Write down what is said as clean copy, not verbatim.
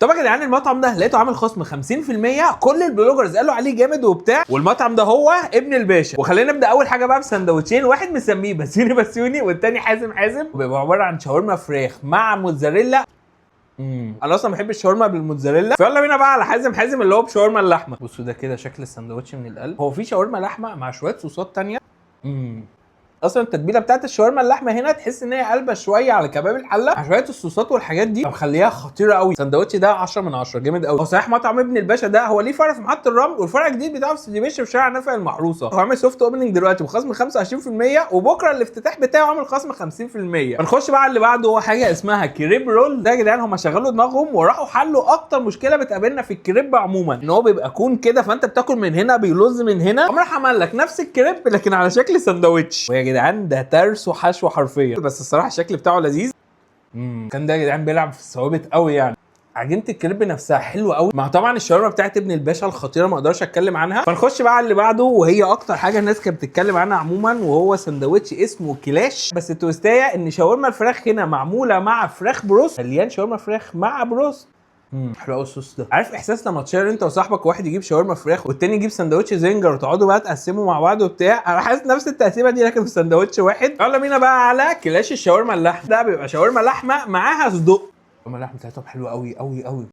طب يا جدعان المطعم ده لقيته عامل خصم 50%، كل البلوجرز قالوا عليه جامد وبتاع، والمطعم ده هو ابن الباشا. وخلينا نبدا اول حاجه بقى بسندوتشين، واحد مسميه بسيوني بسيوني والتاني حازم حازم، وبيبقى عباره عن شاورما فراخ مع موتزاريلا. انا اصلا بحب الشاورما بالموتزاريلا، فيلا بينا بقى على حازم حازم اللي هو بشاورما اللحمه. بصوا ده كده شكل السندوتش من القلب، هو في شاورما لحمه مع شويه صوصات تانية. اصلا التتبيله بتاعت الشاورما اللحمه هنا تحس ان هي قلبه شويه على كباب الحله، مع شويه الصوصات والحاجات دي مخليها خطيره قوي. السندوتش ده 10 من 10 جامد قوي. هو صحيح مطعم ابن الباشا ده هو ليه فرع في محطه الرمل، والفرع الجديد بتاعه في سيدي بشر في شارع نافع المحروسه. هو عامل سوفت اوبننج دلوقتي بخصم 25%، وبكره الافتتاح بتاعه عامل خصم 50%. هنخش بقى على اللي بعده، هو حاجه اسمها كريب رول. ده يا جدعان هم شغلوا دماغهم وراحوا حلوا اكتر مشكله بتقابلنا في الكريب عموما، ان هو بيبقى كون كده فانت بتاكل من هنا بيلز من هنا، قام راح عمل لك نفس الكريب لكن على شكل سندوتش. ويا جدعان ده ترس وحشو حرفيا، بس الصراحه الشكل بتاعه لذيذ. كان ده يا جدعان بيلعب في الثوابت قوي يعني. عجينه الكريب نفسها حلوه قوي، مع طبعا الشاورما بتاعت ابن الباشا الخطيره ما اقدرش اتكلم عنها. فنخش بقى على اللي بعده، وهي اكتر حاجه الناس كانت بتتكلم عنها عموما، وهو سندوتش اسمه كلاش. بس التويستايه ان شاورما الفراخ هنا معموله مع فراخ بروست، مليان شاورما فراخ مع بروست. حلو قوي الصوص ده. عارف احساس لما تشير انت وصاحبك، واحد يجيب شاورما فراخ والتاني يجيب سندوتش زنجر، وتقعدوا بقى تقسموا مع بعض وبتاع؟ انا حاسس نفس التقسيمه دي لكن في سندوتش واحد. يلا بينا بقى على كلاش الشاورما اللحمه. ده بيبقى شاورما لحمه معاها صدق. شاورما اللحمه بتاعتهم حلوه قوي قوي قوي.